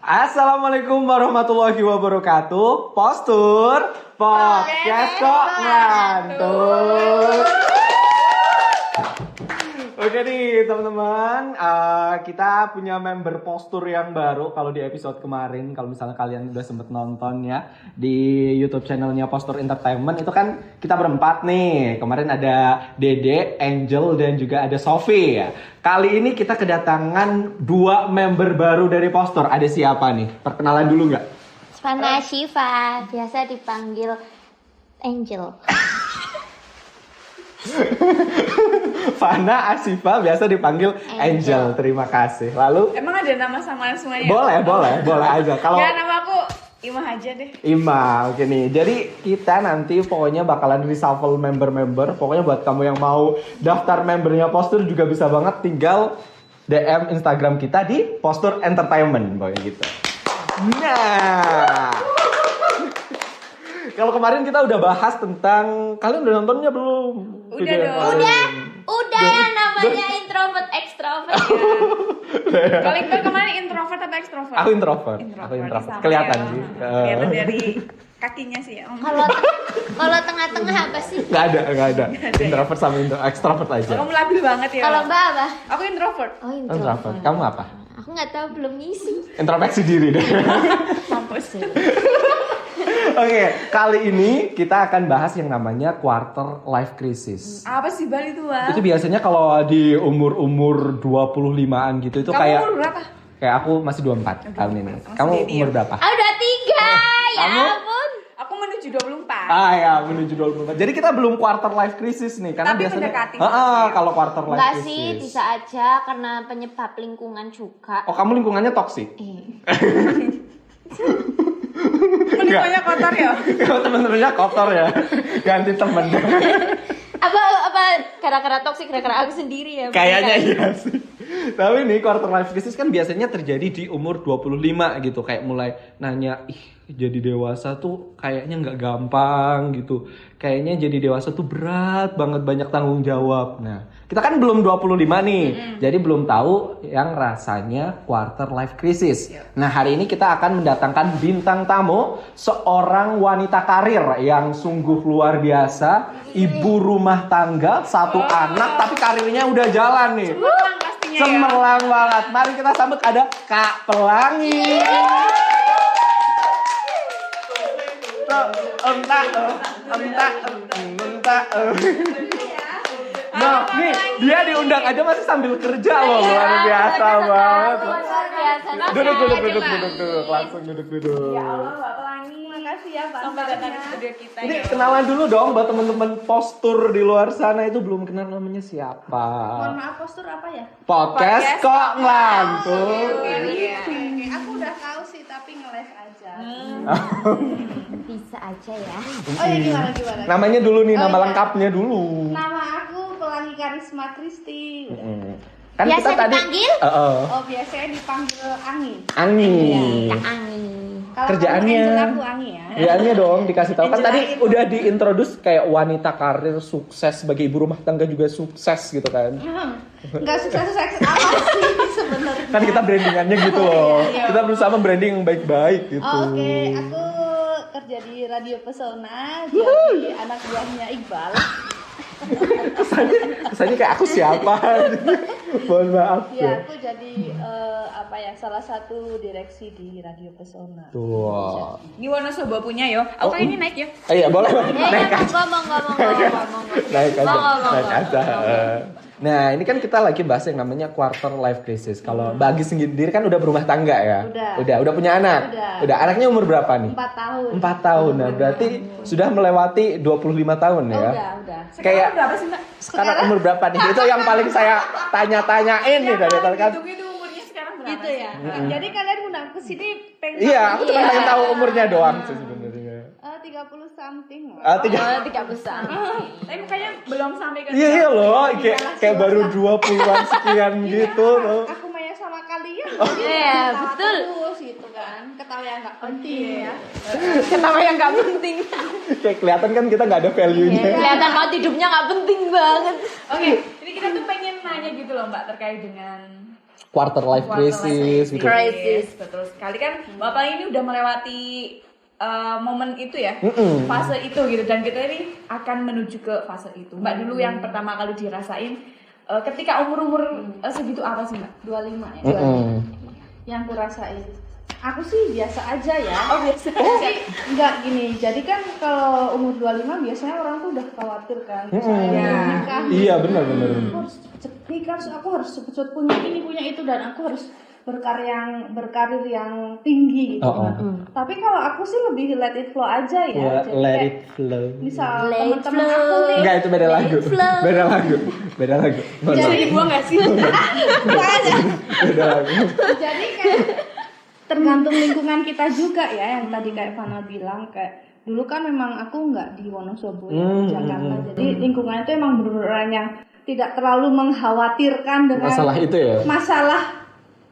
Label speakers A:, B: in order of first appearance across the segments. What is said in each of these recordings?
A: Assalamualaikum warahmatullahi wabarakatuh. Postur podcast kok ngantuk. Oke nih teman-teman, kita punya member postur yang baru. Kalau di episode kemarin, kalau misalnya kalian udah sempet nonton ya di YouTube channelnya Postur Entertainment, itu kan kita berempat nih. Kemarin ada Dede, Angel, dan juga ada Sophie ya. Kali ini kita kedatangan 2 member baru dari Postur. Ada siapa nih? Perkenalan dulu nggak?
B: Fana Syifa, biasa dipanggil Angel.
A: Fana Asifa biasa dipanggil Angel. Terima kasih. Lalu
C: emang ada nama samaran semuanya?
A: Boleh aja. Kalau
C: ya nama aku Ima aja deh.
A: Ima, oke nih. Jadi kita nanti pokoknya bakalan reshuffle member-member. Pokoknya buat kamu yang mau daftar membernya Postur juga bisa banget, tinggal DM Instagram kita di Postur Entertainment, pokoknya gitu. Nah, kalau kemarin kita udah bahas tentang, kalian udah nontonnya belum?
C: Udah dong.
B: Udah yang namanya introvert extrovert.
C: Kalau Iqbal kemarin introvert atau extrovert?
A: Aku introvert. Kelihatan
C: ya.
A: sih.
C: Kelihatan dari kakinya sih ya.
B: Kalau tengah-tengah apa sih?
A: Nggak ada. Introvert sama extrovert aja.
C: Kamu labil banget ya.
B: Kalau Mbak apa?
C: Aku introvert.
B: Oh,
A: Introvert. Kamu apa?
B: Aku nggak tahu, belum ngisi.
A: Introspeksi diri deh.
C: Mampus.
A: Oke, kali ini kita akan bahas yang namanya quarter life crisis.
C: Apa sih Bal itu, Bal?
A: Itu biasanya kalau di umur 25-an gitu itu
C: Kamu
A: kayak
C: umur berapa?
A: Kayak aku masih 24 tahun ini. Kamu umur berapa?
B: Ah, udah 3. Ya
A: Kamu?
B: ampun.
C: Aku menuju 24.
A: Ya, menuju 24. Jadi kita belum quarter life crisis nih, karena
C: Tapi
A: biasanya
C: mendekati.
A: kalau quarter life
B: Enggak
A: crisis.
B: sih, bisa aja karena penyebab lingkungan juga.
A: Oh, kamu lingkungannya toksik?
C: Lingkungannya kotor ya?
A: Temen-temennya kotor ya. Ganti temen.
B: Apa gara-gara toksik, gara-gara aku sendiri ya?
A: Kayaknya iya sih. Tapi nih quarter life crisis kan biasanya terjadi di umur 25 gitu. Kayak mulai nanya, jadi dewasa tuh kayaknya nggak gampang gitu. Kayaknya jadi dewasa tuh berat banget, banyak tanggung jawab. Nah, kita kan belum 25 nih. Jadi belum tahu yang rasanya quarter life crisis. Nah, hari ini kita akan mendatangkan bintang tamu, seorang wanita karir yang sungguh luar biasa, ibu rumah tangga, 1 anak, tapi karirnya udah jalan nih.
C: Pastinya
A: Cemerlang banget. Mari kita sambut ada Kak Pelangi. Nah, nih dia diundang aja masih sambil kerja loh, luar biasa banget. Duduk, langsung duduk.
C: Ya Allah, Mbak Pelangi. Makasih ya, Pak. Sampai datang ke studio kita.
A: Ini kenalan dulu dong buat teman-teman postur di luar sana, itu belum kenal namanya siapa.
D: Mohon maaf, postur apa ya?
A: Podcast kok ngantuk.
D: Aku udah tahu sih, tapi ngeles aja.
B: Bisa aja ya.
D: Oh ya, gimana?
A: Namanya dulu nih, nama
D: iya.
A: lengkapnya dulu.
D: Nama aku Pelangi Karisma Kristi.
A: Kan
B: Biasa
A: kita tadi
B: dipanggil?
D: Oh, biasanya dipanggil Angi.
A: Angin.
B: Kak Angin.
D: Kalau
A: Kerjaannya.
D: kamu Angel, aku Angi ya.
A: Kerjaannya dong dikasih tahu kan
D: Angel
A: tadi
D: Angin.
A: udah diintroduce kayak wanita karir sukses, sebagai ibu rumah tangga juga sukses gitu kan.
D: Nggak sukses apa sih sebenarnya?
A: Kan kita brandingannya gitu loh. Kita berusaha membranding yang baik-baik gitu.
D: Oh, oke. Aku kerja di Radio Pesona, jadi anak buahnya Iqbal.
A: Kesannya kayak aku siapa? Mohon maaf.
D: Ya, aku jadi salah satu direksi di Radio Pesona.
A: Tuh.
C: Ini Wonosobo punya yo. Aku kali ini naik ya.
A: Iya boleh. Naik aja.
B: Ngomong.
A: Naik aja. Nah, ini kan kita lagi bahas yang namanya quarter life crisis. Kalau Bagi sendiri kan udah berumah tangga ya? Udah punya anak? Udah. Anaknya umur berapa nih?
D: 4 tahun.
A: 4 tahun. Nah, berarti sudah melewati 25 tahun ya?
D: Udah.
A: Kayak
C: Berapa sih, Mbak?
A: sekarang umur berapa nih? Itu yang paling saya tanya-tanyain nih dari tadi kan.
C: Itu umurnya sekarang berapa?
D: Gitu ya. Jadi kalian undang ke sini pengen
A: Iya, aku cuma pengen tahu umurnya doang sih sebenarnya.
D: 30 something.
B: 3 besar.
C: Tapi makanya belum sampai ke
A: Iya loh, kayak baru 20-an sekian gitu loh.
D: Aku main sama kalian.
B: Iya,
D: Ketawa
B: betul.
D: Terus gitu kan. Ketawa yang nggak penting ya.
C: Ketawa yang gak penting.
A: Kayak kelihatan kan kita nggak ada value-nya.
B: Kelihatan banget hidupnya nggak penting banget.
C: Oke, jadi kita tuh pengen nanya gitu loh Mbak terkait dengan
A: quarter life crisis gitu.
C: Crisis, betul sekali kan. Bapak ini udah melewati momen itu ya, fase itu gitu, dan kita ini akan menuju ke fase itu. Mbak dulu yang pertama kali dirasain ketika umur segitu apa sih Mbak?
D: 25 ya. Yang aku rasain. Aku sih biasa aja ya.
C: Oh biasa.
D: Jadi enggak gini. Jadi kan kalau umur 25 biasanya orang tuh udah khawatir kan. Misalnya nikah.
A: Iya benar.
D: Aku harus cepet nikah, aku harus cepet punya ini punya itu, dan aku harus berkarir yang tinggi gitu. Tapi kalau aku sih lebih let it flow aja ya. Jadi
A: Let
D: kayak,
A: it flow.
D: misal
B: Let it
D: teman-teman
B: flow.
D: aku nih.
A: Enggak, itu beda lagu. Beda lagu.
C: Jadi dibuang nggak sih?
A: Beda lagu.
D: Jadi kayak tergantung lingkungan kita juga ya, yang tadi kayak Fana bilang, kayak dulu kan memang aku nggak di Wonosobo di Jakarta, jadi lingkungan itu emang bener-bener yang tidak terlalu mengkhawatirkan dengan
A: Masalah itu ya.
D: masalah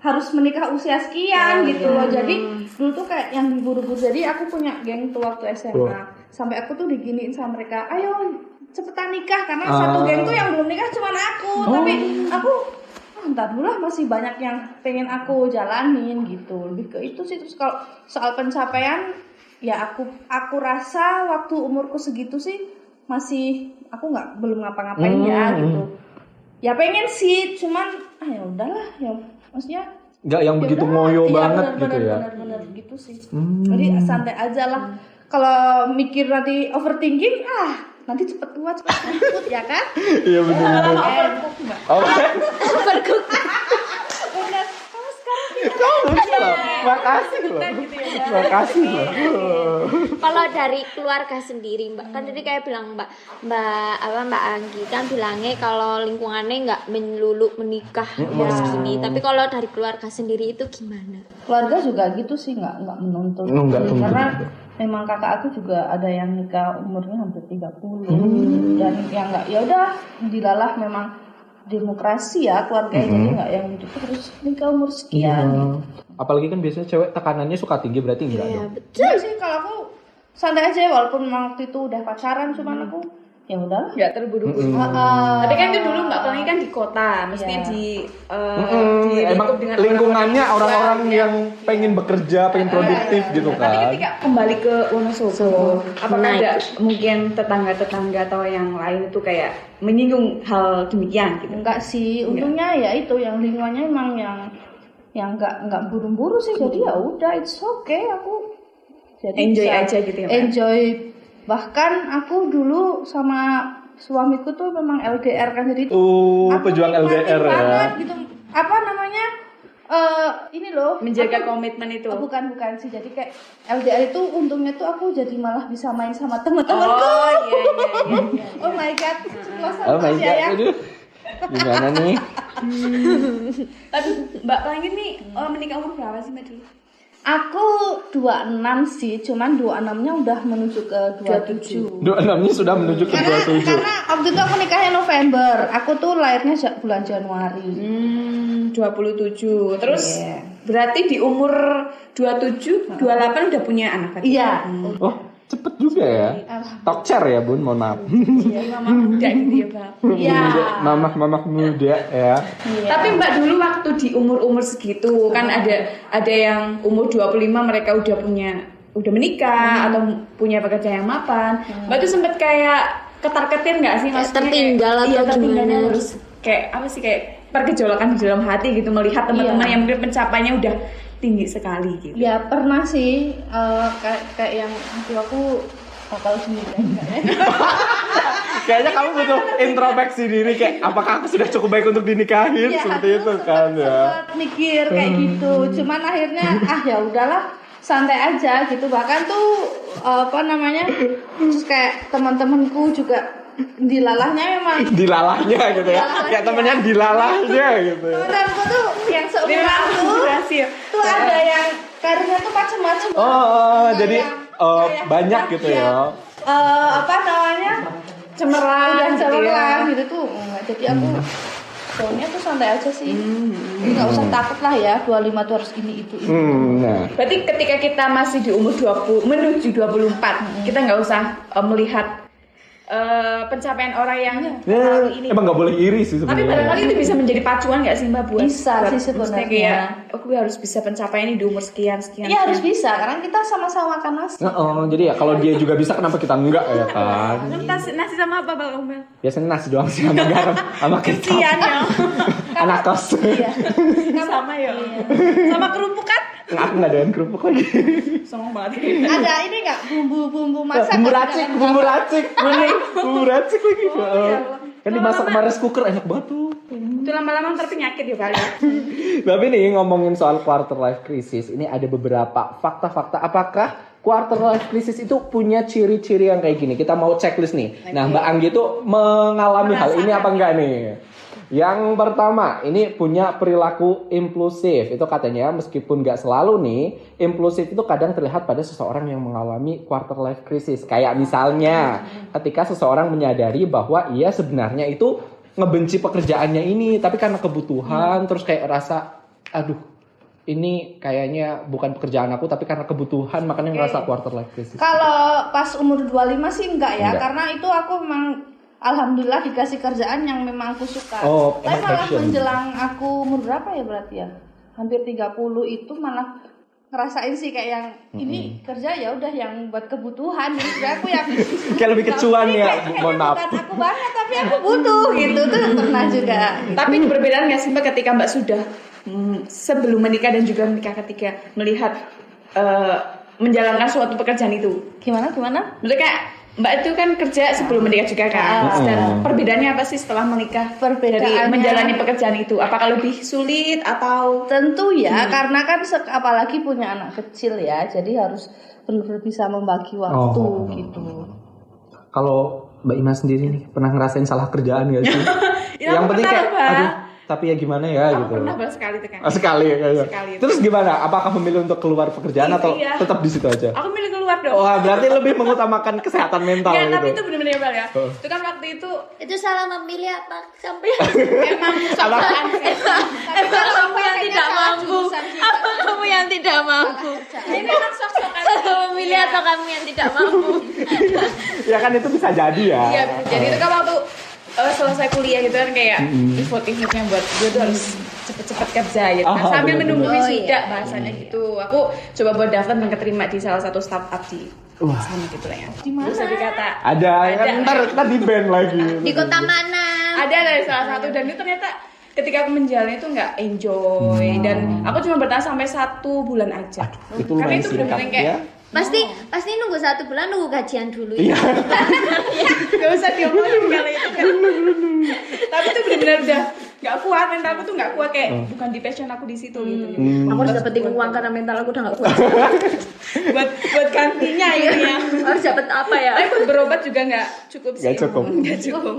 D: harus menikah usia sekian gitu loh. Jadi dulu tuh kayak yang diburu-buru. Jadi aku punya geng tuh waktu SMA, sampai aku tuh diginiin sama mereka, ayo cepetan nikah, karena satu geng tuh yang belum nikah cuma aku. Tapi aku entar dulu lah, masih banyak yang pengen aku jalanin gitu. Lebih ke itu sih. Terus kalau soal pencapaian ya, aku rasa waktu umurku segitu sih masih aku belum ngapa-ngapain ya gitu. Ya pengen sih, cuman ya udahlah ya, maksudnya
A: Enggak yang begitu
D: yaudah,
A: ngoyo
D: iya,
A: banget gitu ya.
D: Bener gitu sih. Jadi santai aja lah. Kalau mikir nanti overthinking, nanti cepet tua, cepet ribut ya kan?
A: Iya benar.
C: Overcook Mbak.
B: Overcook.
D: Bener. Kamu sekarang
A: Makasih loh. Makasih loh.
B: Kalau dari keluarga sendiri Mbak, kan tadi kayak bilang Mbak Anggi kan bilangnya kalau lingkungannya nggak melulu menikah umur segini, tapi kalau dari keluarga sendiri itu gimana?
D: keluarga juga gitu sih, nggak menuntut.
A: Nggak
D: sih.
A: menuntut.
D: Karena memang kakak aku juga ada yang nikah umurnya hampir 30 dan yang nggak, ya udah dilalah, memang demokrasi ya keluarganya, jadi nggak yang hidup terus nikah umur sekian gitu.
A: Apalagi kan biasanya cewek tekanannya suka tinggi, berarti enggak dong.
D: Betul sih, kalau aku santai aja, walaupun memang waktu itu udah pacaran, cuman aku ya udah.
C: Nggak terburu-buru. Tapi kan itu dulu Mbak Pelangi kan di kota, maksudnya di
A: Emang
C: dengan
A: lingkungannya orang-orang yang pengen bekerja, pengen produktif gitu
C: Tapi
A: kan.
C: ketika kembali ke Wonosobo, apakah ada mungkin tetangga-tetangga atau yang lain itu kayak menyinggung hal demikian gitu?
D: Enggak sih, untungnya ya itu yang lingkungannya emang yang enggak buru-buru sih, jadi ya udah, it's okay, aku jadi
C: Enjoy
D: bisa
C: aja gitu ya, Mbak?
D: Enjoy. Bahkan aku dulu sama suamiku tuh memang LDR kan, jadi aku
A: Pejuang
D: nikmatin
A: LDR ya.
D: banget gitu. Apa namanya? Ini loh,
C: Menjaga
D: aku-
C: komitmen itu.
D: bukan sih, jadi kayak LDR itu untungnya tuh aku jadi malah bisa main sama teman-temanku.
C: Oh iya.
D: Oh my god, keceplosan
A: Oh my
D: aja
A: god,
D: ya.
A: aduh. Gimana nih?
C: Tapi Mbak Pelangi nih menikah umur berapa sih Mbak dulu?
D: Aku 26 sih, cuman 26-nya udah menuju ke 27.
A: 26-nya sudah menuju ke 27.
D: Karena waktu itu aku nikahnya November, aku tuh lahirnya bulan Januari.
C: 27. Terus
D: Iya.
C: berarti di umur 27, 28 udah punya anak kan?
D: Iya.
A: Oh, cepet juga ya. Tokcer ya bun, mohon maaf.
C: Mama muda gitu ya Mbak.
D: Iya.
A: Mamah muda ya.
C: Tapi Mbak dulu waktu di umur-umur segitu kan ada yang umur 25 mereka udah menikah atau punya pekerjaan yang mapan. Mbak tuh sempet kayak ketar-ketir nggak sih, maksudnya
B: tertinggal atau
C: iya, tertinggalnya
B: gimana?
C: harus kayak apa sih, kayak pergejolakan di dalam hati gitu melihat teman-teman yang mungkin pencapaiannya udah tinggi sekali gitu.
D: Ya pernah sih, kayak yang aku kalau sendiri enggak ya.
A: Kayaknya kamu butuh introspeksi diri, kayak apakah aku sudah cukup baik untuk dinikahin,
D: Iya,
A: seperti
D: aku
A: itu kan ya.
D: sempet mikir kayak gitu, cuman akhirnya ya udahlah, santai aja gitu. Bahkan tuh terus kayak teman-temanku juga dilalahnya memang
A: Dilalahnya gitu ya. Kayak temennya dilalahnya gitu ya.
D: teman-temanku tuh yang seumuran tuh
C: Berhasil.
D: tuh ada yang karirnya tuh macam-macam.
A: Jadi banyak gitu ya.
D: Cemerlang, udah
C: gitu
D: cemerlang
C: ya.
D: gitu tuh. Jadi aku soalnya tuh santai aja sih. Nggak usah takut lah ya, 25 tuh harus ini itu.
A: Nah.
C: Berarti ketika kita masih di umur 20 menuju 24, kita nggak usah melihat pencapaian orang yang
A: Ya,
C: terlalu ini.
A: emang nggak boleh iri sih
C: Tapi
A: sebenarnya.
C: barangkali itu bisa menjadi pacuan nggak sih Mbak buat
D: Bisa sih
C: maksudnya
D: sebenarnya.
C: kayak aku harus bisa pencapaian ini di umur sekian.
D: Ya harus bisa karena kita sama-sama makan nasi.
A: Jadi ya kalau dia juga bisa kenapa kita enggak ya kan?
C: Nasi sama apa Bang Omel?
A: Biasanya nasi doang sih sama garam sama kecap.
C: Kesian ya.
A: Anak kos.
D: Iya.
C: Sama ya. Sama kerupuk kan?
A: Aku nggak doyan kerupuk lagi.
C: Songong banget.
D: Ada ini nggak bumbu-bumbu masak?
A: Bumbu
D: nggak?
A: racik, bumbu racik, bumbu racik lagi. Kan dimasak sama rice cooker enak banget tuh.
C: Itu lama-lama ntar penyakit ya kali.
A: Tapi nih ngomongin soal quarter life crisis, ini ada beberapa fakta-fakta. Apakah quarter life crisis itu punya ciri-ciri yang kayak gini? Kita mau checklist nih. Nah, Mbak Anggi itu mengalami hal ini apa enggak nih? Yang pertama, ini punya perilaku impulsif. Itu katanya meskipun nggak selalu nih, impulsif itu kadang terlihat pada seseorang yang mengalami quarter life crisis. Kayak misalnya, ketika seseorang menyadari bahwa ia sebenarnya itu ngebenci pekerjaannya ini, tapi karena kebutuhan, terus kayak rasa, aduh, ini kayaknya bukan pekerjaan aku, tapi karena kebutuhan, makanya ngerasa quarter life crisis.
D: Kalau pas umur 25 sih enggak ya,
A: Enggak.
D: karena itu aku memang alhamdulillah dikasih kerjaan yang memang aku suka.
A: Oh,
D: Tapi malah
A: passion.
D: menjelang aku umur berapa ya berarti ya? Hampir 30 itu malah ngerasain sih kayak yang ini kerja ya udah yang buat kebutuhan. Jadi sebenarnya aku yang
A: Kayak lebih kecuan ya,
D: kayaknya
A: mohon maaf.
D: bukan aku banget tapi aku butuh gitu tuh pernah juga.
C: Tapi perbedaan nggak sih Mbak ketika Mbak sudah sebelum menikah dan juga menikah ketika melihat menjalankan suatu pekerjaan itu?
D: Gimana?
C: Maksudnya kayak Mbak itu kan kerja sebelum menikah juga kan? Dan perbedaannya apa sih setelah menikah dari
D: Perbedaannya-
C: menjalani pekerjaan itu? Apakah lebih sulit atau
D: Tentu ya, karena kan apalagi punya anak kecil ya, jadi harus benar-benar bisa membagi waktu gitu.
A: Kalau Mbak Ima sendiri nih, pernah ngerasain salah kerjaan gak sih?
C: Ya,
A: yang
C: aku
A: penting
C: pernah,
A: kayak,
C: Mbak.
A: aduh, tapi ya gimana ya
C: aku
A: gitu.
C: pernah baru sekali tuh kan?
A: Sekali kayaknya.
C: Sekali.
A: Terus gimana? Apakah memilih untuk keluar pekerjaan atau
C: Iya.
A: tetap di situ aja?
C: Aku milih keluar dong.
A: Wah, berarti lebih mengutamakan kesehatan mental
C: Ya,
A: gitu.
C: tapi itu benar-benar ya Bel ya. Itu kan waktu itu
B: Itu salah memilih apa sampai
C: emang sosokan sih.
B: emang kamu yang tidak mampu? Apa kamu yang tidak mampu?
C: Ini kan sok-sokan.
B: Salah memilih atau kamu yang tidak mampu?
A: Ya kan itu bisa jadi ya.
C: Iya, jadi itu kan waktu selesai kuliah gitu kan kayak effort-effortnya buat gue tuh harus cepet-cepet kerja gitu kan. Sambil
A: bener-bener.
C: menunggu
B: Oh,
C: wisuda
B: iya.
C: bahasanya gitu. Aku coba buat daftar dan keterima di salah satu startup di sana gitu lah ya.
D: Di mana?
C: Terus habis kata
A: Ada, kan ntar kita di band lagi.
B: Di kota mana?
C: ada dari salah satu dan itu ternyata ketika aku menjalani itu nggak enjoy dan aku cuma bertahan sampai 1 bulan aja.
A: Itu
C: Karena
A: lumayan
C: itu
A: singkat
C: benar-benar kayak
A: ya.
B: Pasti nunggu 1 bulan, nunggu gajian dulu
A: Iya.
B: ya.
C: gak usah diomongin kali itu kan. Tapi itu benar-benar udah nggak kuat, mentalku tuh nggak kuat kayak bukan di passion aku di situ gitu.
B: Aku harus dapetin uang karena mental aku udah gak kuat.
C: buat gantinya ini ya.
B: Harus dapet apa ya?
C: Tapi buat berobat juga nggak cukup sih.
A: Nggak cukup.
C: Nggak cukup.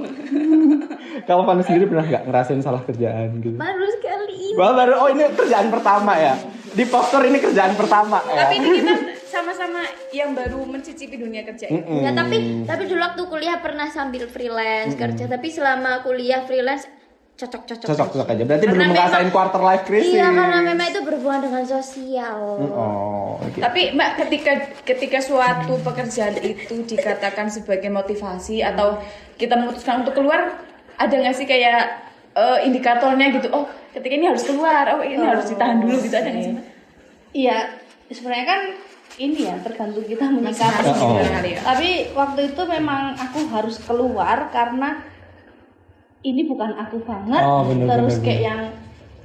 A: Kalau Fanny sendiri pernah nggak ngerasain salah kerjaan gitu?
B: Baru sekali ini.
A: Wah, baru ini kerjaan pertama ya. Di poster ini kerjaan pertama ya.
C: Tapi ini kita sama-sama yang baru mencicipi dunia kerja.
B: Enggak, tapi dulu waktu kuliah pernah sambil freelance kerja, tapi selama kuliah freelance
A: Cocok aja. Berarti
B: Karena
A: belum ngerasain
B: memang-
A: quarter life crisis.
B: Iya, karena memang itu berhubungan dengan sosial.
A: Oh, gitu.
C: Tapi Mbak, ketika suatu pekerjaan itu dikatakan sebagai motivasi atau kita memutuskan untuk keluar, ada nggak sih kayak indikatornya gitu? Oh, ketika ini harus keluar. Oh, ini harus ditahan dulu gitu, ada nggak sih Mbak?
D: Iya, sebenarnya kan ini ya tergantung kita menyikapi.
C: Masing-masing
A: Oh.
C: gitu kali ya.
D: Tapi waktu itu memang aku harus keluar karena ini bukan aku banget.
A: Oh, bener,
D: Terus
A: bener,
D: kayak
A: bener.
D: yang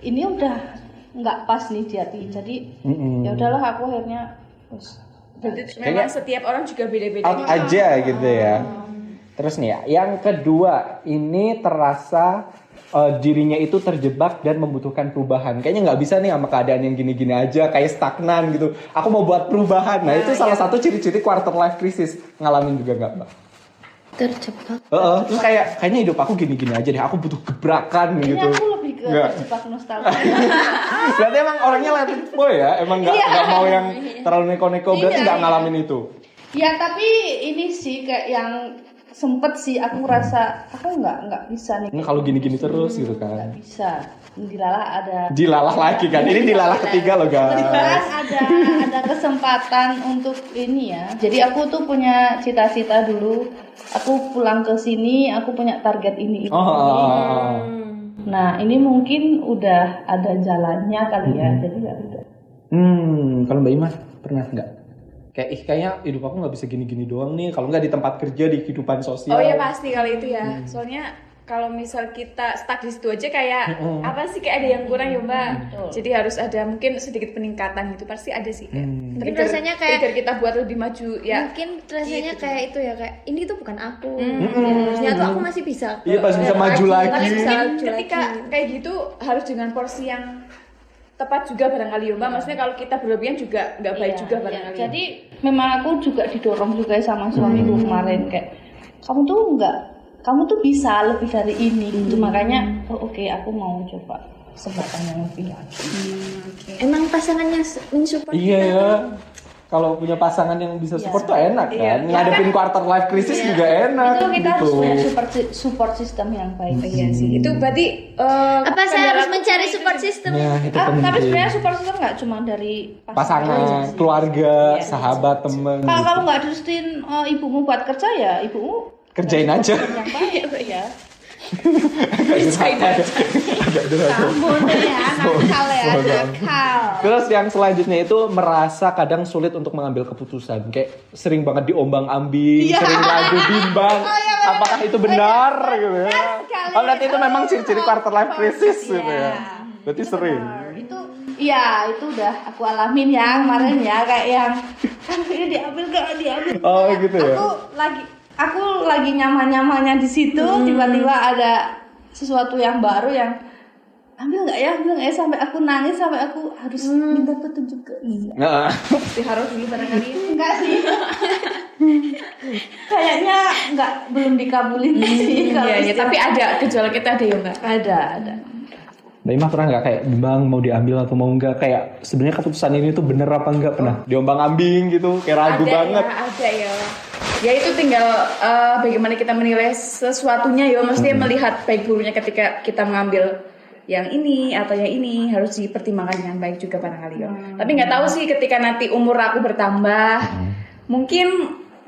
D: ini udah nggak pas nih di hati. Jadi ya udahlah aku akhirnya terus.
C: Berarti memang setiap orang juga beda-beda.
A: Out aja gitu ya. Terus nih ya, yang kedua ini terasa dirinya itu terjebak dan membutuhkan perubahan. Kayaknya nggak bisa nih sama keadaan yang gini-gini aja, kayak stagnan gitu. Aku mau buat perubahan. Nah, itu salah satu ciri-ciri quarter life crisis. Ngalamin juga nggak, Mbak?
B: Terjebak.
A: Terus kayaknya hidup aku gini-gini aja deh. Aku butuh gebrakan
D: Ini
A: gitu.
D: aku lebih ke
A: Nggak.
D: terjebak nostalgia.
A: Berarti emang orangnya let it flow ya. Emang nggak mau yang terlalu neko-neko. Berarti
D: Iya,
A: nggak
D: iya.
A: ngalamin itu.
D: Ya tapi ini sih kayak yang sempet sih aku rasa aku nggak bisa nih.
A: Ini kalau gini-gini terus gitu
D: Nggak
A: kan.
D: bisa. Dilalah ada
A: Dilalah lagi kan. Ini dilalah ketiga loh
D: kebetulan
A: guys.
D: ada kesempatan untuk ini ya. Jadi aku tuh punya cita-cita dulu. Aku pulang ke sini, aku punya target ini.
A: Oh.
D: Nah ini mungkin udah ada jalannya kali ya. Jadi nggak udah.
A: Kalau Mbak Ima pernah nggak? Kayaknya hidup aku nggak bisa gini-gini doang nih. Kalau nggak di tempat kerja, di kehidupan sosial.
C: Oh iya pasti kalau itu ya. Soalnya kalau misal kita stuck di situ aja kayak apa sih kayak ada yang kurang ya Mbak. Jadi harus ada mungkin sedikit peningkatan gitu pasti ada sih.
B: Mungkin rasanya kayak
C: trigger kita buat lebih maju ya.
B: mungkin rasanya
C: gitu.
B: kayak itu ya kayak ini tuh bukan aku. Harusnya tuh aku masih bisa.
A: Iya, masih bisa maju lagi.
C: Tapi
B: Bisa
C: mungkin
B: maju
C: ketika
B: lagi.
C: kayak gitu harus dengan porsi yang tepat juga barangkali ya Mbak. Maksudnya kalau kita berlebihan juga nggak baik
D: Iya,
C: juga
D: iya.
C: barangkali.
D: Jadi memang aku juga didorong juga sama suamiku kemarin kayak kamu tuh bisa lebih dari ini gitu. Makanya oke, aku mau coba kesempatan yang lebih lagi.
B: Emang pasangannya mensupport
A: Iya
B: kita
A: ya.
B: tuh.
A: Kalau punya pasangan yang bisa support tuh enak
C: Iya.
A: kan. Ngadepin quarter life crisis juga enak.
D: Itu kita harus
A: gitu.
D: punya support system yang baik.
C: Iya sih. Itu berarti
B: Apa saya harus
C: kendala-
B: mencari support system?
A: Ya, itu
D: Tapi
A: penting.
D: sebenarnya support system nggak cuma dari
A: Pasangan, keluarga, sahabat, temen.
D: Kalau
A: gitu.
D: kamu nggak direstuin ibumu buat kerja ya ibumu
A: Kerjain aja.
D: yang baik ya.
A: Agak durhaka.
D: Kamu tuh ya nakal ya nakal.
A: Terus yang selanjutnya itu merasa kadang sulit untuk mengambil keputusan. Kayak sering banget diombang-ambing, sering ragu bimbang. Apakah itu benar gitu ya? Oh, berarti itu memang ciri-ciri quarter life crisis gitu ya. Berarti sering.
D: Itu iya itu udah aku alamin ya kemarin ya kayak yang ini diambil gak diambil.
A: Oh, gitu ya.
D: Aku lagi nyaman-nyamannya di situ tiba-tiba ada sesuatu yang baru yang ambil nggak ya sampai aku nangis sampai aku harus minta petunjuk ke
A: Nah,
C: harus dulu barangkali.
D: enggak sih kayaknya belum dikabulin sih kalau
C: Iya, iya, tapi ada gejolak kita ada ya Mbak.
D: ada
A: Mbak Imah pernah nggak kayak bimbang mau diambil atau mau enggak? Kayak sebenarnya keputusan ini tuh bener apa enggak? Pernah diombang-ambing gitu, kayak ragu banget.
C: Ya, ada ya. Ya itu tinggal bagaimana kita menilai sesuatunya ya. Maksudnya melihat baik buruknya ketika kita mengambil yang ini atau yang ini harus dipertimbangkan dengan baik juga barangkali ya. Tapi nggak tahu sih ketika nanti umur aku bertambah, mungkin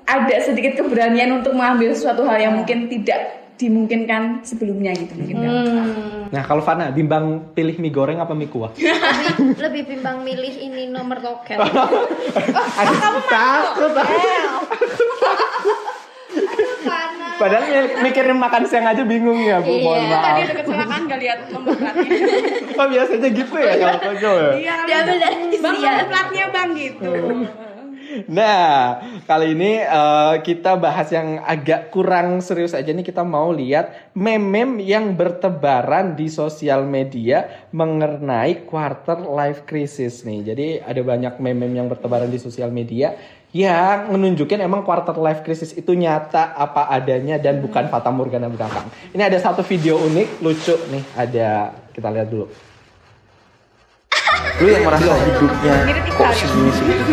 C: ada sedikit keberanian untuk mengambil suatu hal yang mungkin tidak dimungkinkan sebelumnya gitu mungkin kan.
A: Nah kalau Fana, bimbang pilih mie goreng apa mie kuah?
B: Lebih bimbang milih ini nomor tokel.
A: Kamu takut. Padahal mikirin makan siang aja bingung ya Bu, mohon
C: Tadi
A: maaf.
C: ada kecelakaan gak lihat nomor platnya.
A: Oh biasanya gitu ya kalau konyol ya?
C: Iya,
B: Diambil dari
C: Bang,
B: Sian.
C: nomor platnya Bang gitu.
A: Nah, kali ini kita bahas yang agak kurang serius aja nih. Kita mau lihat meme yang bertebaran di sosial media mengenai quarter life crisis nih. Jadi ada banyak meme yang bertebaran di sosial media yang menunjukkan emang quarter life crisis itu nyata apa adanya dan bukan fata morgana belakang. Ini ada satu video unik, lucu nih. Kita lihat dulu.
E: Lu yang merasa hidupnya kok segini-segini,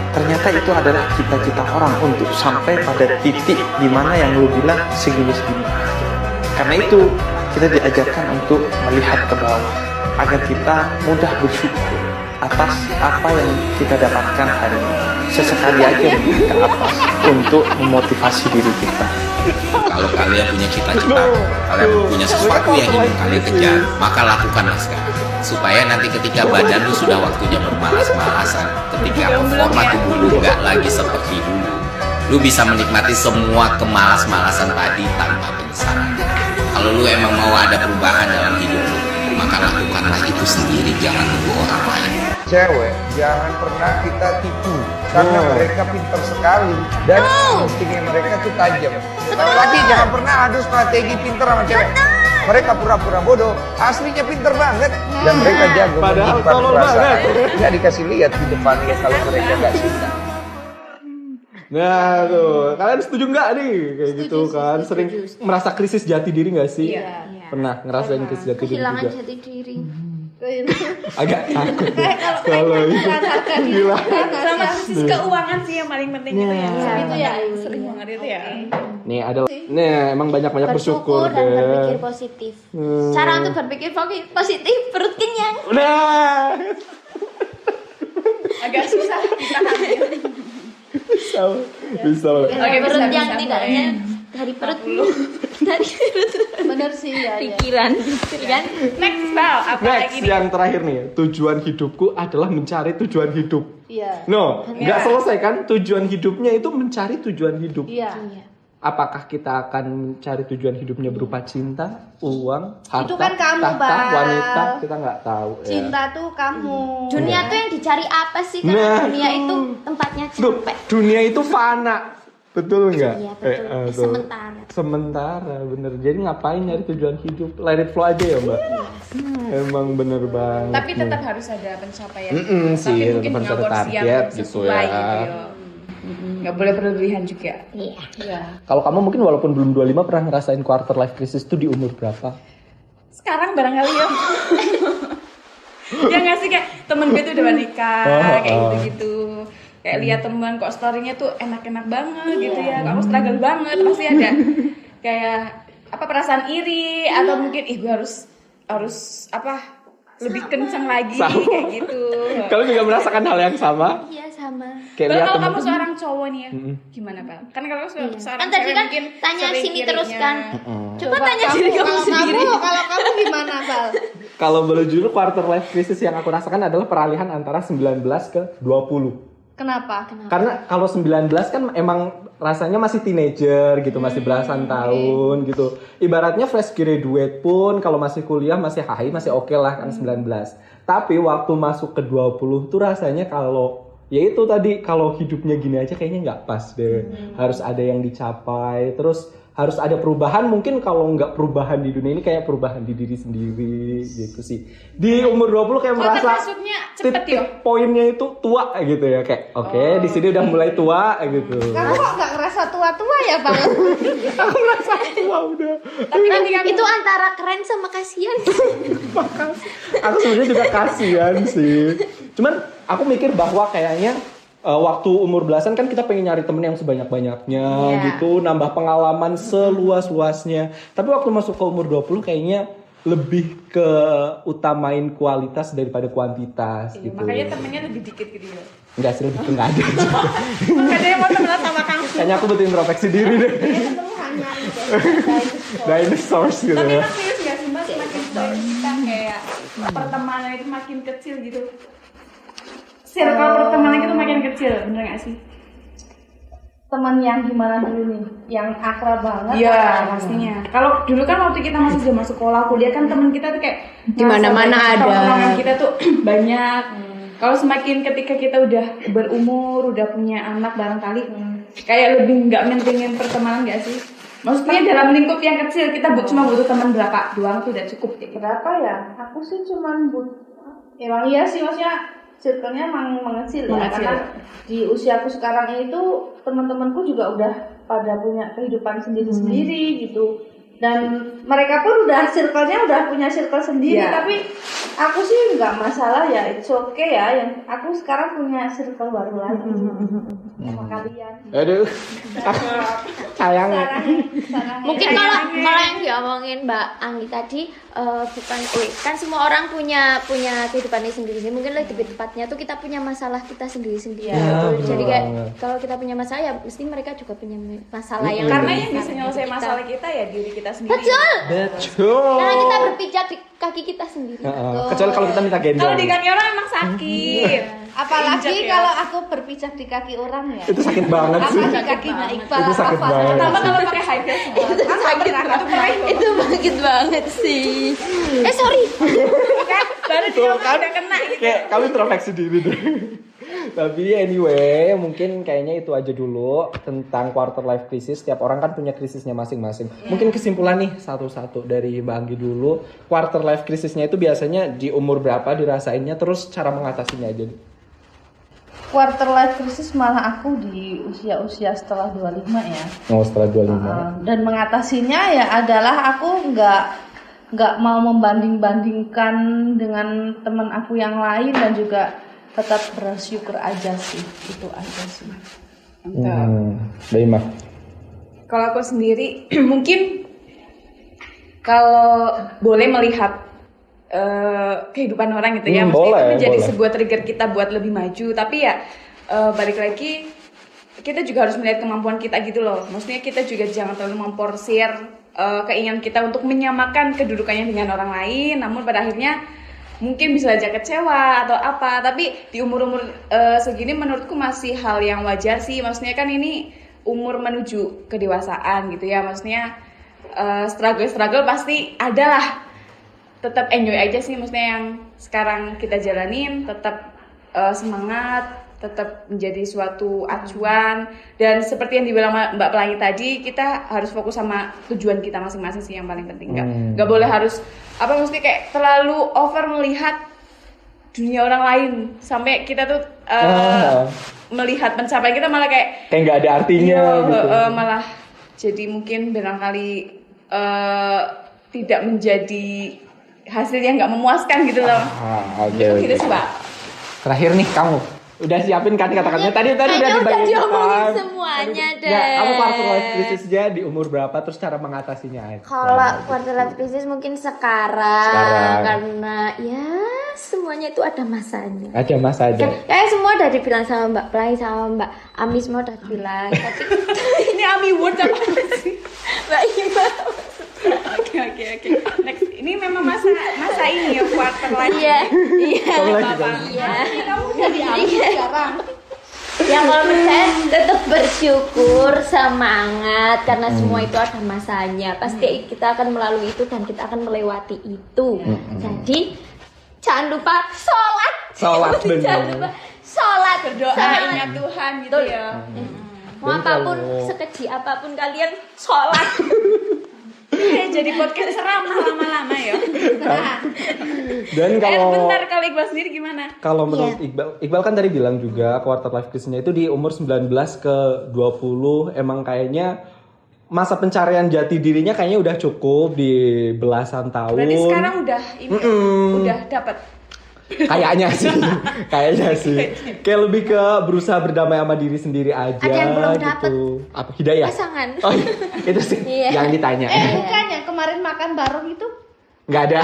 E: ternyata itu adalah cita-cita orang untuk sampai pada titik dimana yang lu bilang segini-segini. Karena itu kita diajarkan untuk melihat ke bawah agar kita mudah bersyukur atas apa yang kita dapatkan hari ini. Sesekali aja ke atas untuk memotivasi diri kita.
F: Kalau kalian punya cita-cita, kalian punya sesuatu yang ingin kalian kejar, maka lakukanlah sekarang. Supaya nanti ketika badan lu sudah waktunya bermalas-malasan, ketika performa tubuh lu nggak lagi seperti dulu, lu bisa menikmati semua kemalas-malasan tadi tanpa penyesalan. Kalau lu emang mau ada perubahan dalam hidup lu, maka lakukanlah itu sendiri, jangan tunggu orang lain.
G: Cewek jangan pernah kita tipu karena mereka pintar sekali dan instingnya mereka tuh tajam. Laki jangan pernah adu strategi pintar sama cewek. Mereka pura-pura bodoh, aslinya pintar banget dan mereka jago
A: Padahal
G: menyimpan
A: tolol
G: perasaan.
A: banget.
G: Nggak dikasih lihat di depannya kalau mereka nggak cinta.
A: Nah tuh, kalian setuju nggak nih kayak gitu kan? Sering merasa krisis jati diri nggak sih?
C: Iya.
A: Pernah ngerasain krisis jati diri
B: Kehilangan
A: juga?
B: jati diri.
A: Agak takut.
D: Kalau
A: itu
D: harga
A: gila.
C: Sama krisis keuangan sih yang paling penting itu ya.
D: itu ya.
C: Sering banget itu ya.
A: Nih ada, nih emang banyak-banyak bersyukur
B: dan berpikir
A: deh.
B: positif. Cara untuk berpikir positif perut kenyang.
A: Nah,
C: Agak susah ditahan.
A: bisa.
C: Oke,
B: Perut
C: bisa,
B: yang
C: bisa,
B: tidaknya dari perut dari perut
D: Bener sih ya.
B: pikiran kan.
C: Next Bal, apa
A: Next
C: lagi nih?
A: yang terakhir nih, tujuan hidupku adalah mencari tujuan hidup.
D: Iya.
A: No, nggak selesai kan? Tujuan hidupnya itu mencari tujuan hidup.
D: Iya.
A: Apakah kita akan mencari tujuan hidupnya berupa cinta, uang, harta,
D: Itu kan kamu,
A: tahta,
D: Bal.
A: wanita? Kita nggak tahu. Ya.
D: Cinta tuh kamu.
B: Dunia tuh yang dicari apa sih? Karena
A: Nah.
B: dunia itu tempatnya
A: Tuh,
B: capek.
A: dunia itu fana, betul nggak?
B: Iya betul.
A: tuh.
B: Sementara.
A: Sementara, bener. Jadi ngapain nyari tujuan hidup? Let it flow aja ya, Mbak. Emang bener banget.
C: Tapi tetap harus ada pencapaian.
A: sih,
C: Tapi mungkin
A: tetap
C: punya
A: ada
C: porsi yang
A: target gitu
C: sesuai
A: ya.
C: gitu ya. Nggak boleh berlebihan juga.
B: Iya.
A: Kalau kamu mungkin walaupun belum 25 pernah ngerasain quarter life crisis itu di umur berapa?
C: Sekarang barangkali ya. Ya nggak sih, kayak temen gue tuh udah nikah, kayak gitu-gitu. Kayak lihat teman kok story-nya tuh enak-enak banget gitu ya. Kok aku struggle banget, pasti ada kayak apa perasaan iri atau mungkin gue harus apa lebih kencang lagi kayak gitu.
A: Kamu juga merasakan hal yang sama?
B: Iya sama.
A: Kayak
C: Bal,
A: lihat
C: kalau kamu
A: temen.
C: seorang cowok nih ya, gimana Bal? Kan kalau seorang
B: Kan tadi
C: cewek
B: kan
C: mungkin
B: tanya
C: sering
B: sini
C: irinya.
B: terus kan. Coba tanya diri kamu
D: Kalau
B: sendiri.
D: kamu gimana, Bal?
A: Kalau boleh jujur quarter life crisis yang aku rasakan adalah peralihan antara 19 ke 20.
D: Kenapa?
A: Karena kalau 19 kan emang rasanya masih teenager gitu, masih belasan tahun gitu. Ibaratnya fresh graduate pun kalau masih kuliah masih hai, masih oke lah kan 19. Tapi waktu masuk ke 20 tuh rasanya kalau ya itu tadi, kalau hidupnya gini aja kayaknya nggak pas deh. Harus ada yang dicapai, terus harus ada perubahan. Mungkin kalau nggak perubahan di dunia ini kayak perubahan di diri sendiri gitu sih. Di umur 20 kayak merasa
C: termasuknya cepet
A: titik
C: ya?
A: poinnya itu tua gitu ya, kayak oke, di sini udah mulai tua gitu.
D: Kamu kok nggak ngerasa tua-tua ya, Bal?
A: Aku merasa tua udah.
C: Tapi nanti kamu
B: Itu antara keren sama kasihan.
A: Aku sebenarnya juga kasihan sih. Cuman aku mikir bahwa kayaknya waktu umur belasan kan kita pengen nyari temen yang sebanyak-banyaknya gitu, nambah pengalaman seluas-luasnya. Tapi waktu masuk ke umur 20 kayaknya lebih ke utamain kualitas daripada kuantitas gitu.
C: makanya temennya lebih dikit gitu ya.
A: Enggak sih, lebih ke enggak ada.
C: Makanya ada yang mau temenan sama kamu.
A: Kayaknya aku butuh introspeksi diri deh. Dinosaurs gitu
C: Tapi
A: ya.
C: emang serius gak sih Mbak, semakin tua kita kayak pertemanan itu makin kecil gitu. Circle pertemanan itu makin kecil, bener gak sih?
D: Teman yang gimana dulu nih? Yang akrab banget?
C: Iya, pastinya. Kalau dulu kan waktu kita masih zaman sekolah, kuliah kan teman kita tuh kayak
B: Di mana-mana ada.
C: Tongkrongan kita tuh banyak. Kalau semakin ketika kita udah berumur, udah punya anak barangkali kayak lebih nggak mentingin pertemanan nggak sih? Maksudnya dalam lingkup yang kecil kita cuma butuh teman berapa doang tuh udah cukup kayak gitu.
D: Berapa ya? Aku sih cuman emang iya sih, maksudnya circle-nya emang mengecil ya.
C: Mengecil.
D: Karena di usiaku sekarang itu teman-temanku juga udah pada punya kehidupan sendiri-sendiri gitu. Dan mereka pun udah circle-nya udah punya circle sendiri.
C: Iya.
D: Tapi aku sih nggak masalah ya, it's okay ya. Yang aku sekarang punya circle baru lagi sama kalian.
A: Aduh. Sayang.
B: Mungkin kalau yang diomongin Mbak Anggi tadi bukan kan semua orang punya kehidupannya sendiri. Mungkin lebih tepatnya tuh kita punya masalah kita sendiri-sendiri.
A: Ya,
B: gitu. Jadi kayak
A: betul.
B: kalau kita punya masalah ya mesti mereka juga punya masalah yang
C: Karena
B: lebih
C: yang bisa
B: besar
C: nyelesain
B: dari
C: masalah kita ya diri kita sendiri.
B: Betul.
A: Betul.
B: Karena kita berpijak di kaki kita sendiri.
A: Kecuali kalau kita minta gendong.
C: Kalau di kaki orang emang sakit.
D: Apalagi
C: Injek ya.
D: kalau aku berpijak di kaki orang ya.
A: Itu sakit banget sih.
D: Apa di kakinya Iqbal?
A: Itu sakit
D: apa?
A: banget.
C: Tambah kalau pakai high heels.
D: Sakit banget.
B: Itu sakit banget sih. Sorry.
C: Kan baru dia
A: Tuh kan,
C: udah kena gitu.
A: kayak kami introspeksi diri deh. Tapi anyway, mungkin kayaknya itu aja dulu tentang quarter life crisis. Setiap orang kan punya krisisnya masing-masing. Mungkin kesimpulan nih satu-satu dari Mbak Anggi dulu. Quarter life crisisnya itu biasanya di umur berapa dirasainnya, terus cara mengatasinya aja.
D: Quarter life crisis malah aku di usia-usia setelah 25 ya.
A: Oh, setelah 25.
D: Dan mengatasinya ya adalah aku nggak nggak mau membanding-bandingkan dengan teman aku yang lain dan juga tetap bersyukur aja sih, itu aja sih.
A: Baimah.
C: Kalau aku sendiri mungkin kalau boleh melihat kehidupan orang gitu ya, maksudnya itu menjadi sebuah trigger kita buat lebih maju. Tapi ya balik lagi kita juga harus melihat kemampuan kita gitu loh. Maksudnya kita juga jangan terlalu memporsir keinginan kita untuk menyamakan kedudukannya dengan orang lain. Namun pada akhirnya mungkin bisa aja kecewa atau apa. Tapi di umur-umur segini menurutku masih hal yang wajar sih. Maksudnya kan ini umur menuju kedewasaan gitu ya. Maksudnya struggle pasti ada lah. Tetap enjoy aja sih, maksudnya yang sekarang kita jalanin, tetap semangat, tetap menjadi suatu acuan. Dan seperti yang dibilang Mbak Pelangi tadi, kita harus fokus sama tujuan kita masing-masing sih yang paling penting. Nggak boleh harus mesti kayak terlalu over melihat dunia orang lain sampai kita tuh melihat pencapaian kita malah kayak
A: nggak ada artinya gitu.
C: Malah jadi mungkin barangkali tidak menjadi hasilnya nggak memuaskan gitu loh. Gitu sih, Pak.
A: Terakhir nih, kamu udah siapin kan kata-katanya tadi udah
B: diomongin semuanya deh.
A: Kamu quarter life crisisnya di umur berapa, terus cara mengatasinya aja?
B: Kalau quarter life crisis mungkin sekarang karena ya semuanya itu ada masanya.
A: Ada masanya.
B: Semua udah dibilang sama Mbak Pelangi sama Mbak Ami, semua udah dibilang. Tapi
C: ini Ami Word apa sih?
B: Mbak Ima.
C: Oke. Next, ini memang masa ini ya quarter life.
B: Iya.
D: Kamu jadi Ami sekarang.
B: Ya kalau menurut saya tetap bersyukur, semangat karena semua itu ada masanya. Pasti kita akan melalui itu dan kita akan melewati itu. Jadi jangan lupa sholat
A: benar.
B: Jangan lupa sholat,
C: berdoa, ingat Tuhan gitu ya.
B: Mau apapun, sekeji apapun kalian sholat.
C: Jadi podcast seram lama-lama ya.
A: Dan
C: bentar, kalau Iqbal sendiri gimana?
A: Kalau menurut Iqbal kan tadi bilang juga quarter life crisisnya itu di umur 19 ke 20 emang kayaknya masa pencarian jati dirinya kayaknya udah cukup di belasan tahun.
C: Berarti sekarang udah dapat.
A: Kayaknya sih. Kayak lebih ke berusaha berdamai sama diri sendiri aja.
B: Ada yang belum
A: gitu.
B: dapet.
A: Apa hidayah?
B: Pasangan.
A: Oh, itu sih yang ditanya.
D: Bukan yang kemarin makan bareng itu?
A: Nggak ada.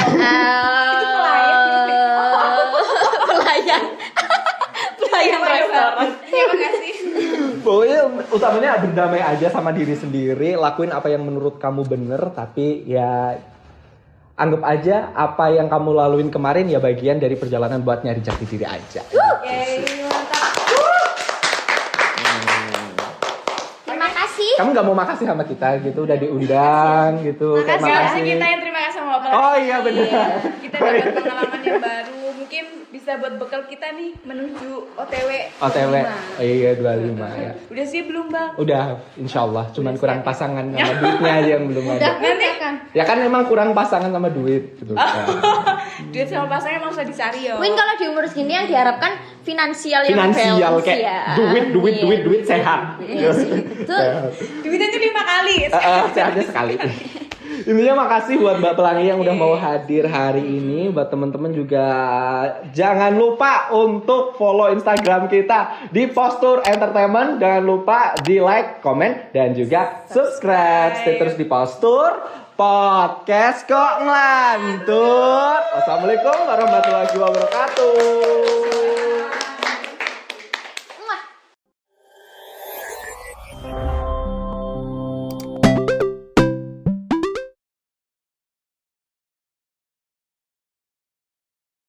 C: Itu pelayan restoran. Terima kasih.
A: Pokoknya utamanya berdamai aja sama diri sendiri, lakuin apa yang menurut kamu bener, tapi ya anggap aja apa yang kamu laluin kemarin ya bagian dari perjalanan buat nyari jati diri aja.
B: Terima kasih.
A: Kamu nggak mau makasih sama kita gitu, udah diundang gitu.
C: Makasih kita yang terima kasih sama Bapak.
A: Oh iya benar.
C: Kita dapat pengalaman yang baru, mungkin bisa buat bekal kita nih menuju OTW.
A: Iya 25 ya.
C: Udah sih belum Bang?
A: Udah, insyaallah. Cuman kurang pasangan sama duitnya aja yang belum ada.
C: Nanti
D: kan?
A: Ya kan memang kurang pasangan sama duit gitu.
C: duit sama pasangan emang susah dicari ya.
B: Mungkin kalau di umur segini yang diharapkan finansial yang balance
A: kayak
B: ya.
A: duit sehat.
B: Iya sih.
C: Duitnya itu 5 kali.
A: Sehatnya sekali. Intinya makasih buat Mbak Pelangi yang udah mau hadir hari ini. Buat teman-teman juga jangan lupa untuk follow Instagram kita di Postur Entertainment. Jangan lupa di like, komen, dan juga subscribe. Stay terus di Postur Podcast kok ngelantur. Wassalamualaikum warahmatullahi wabarakatuh.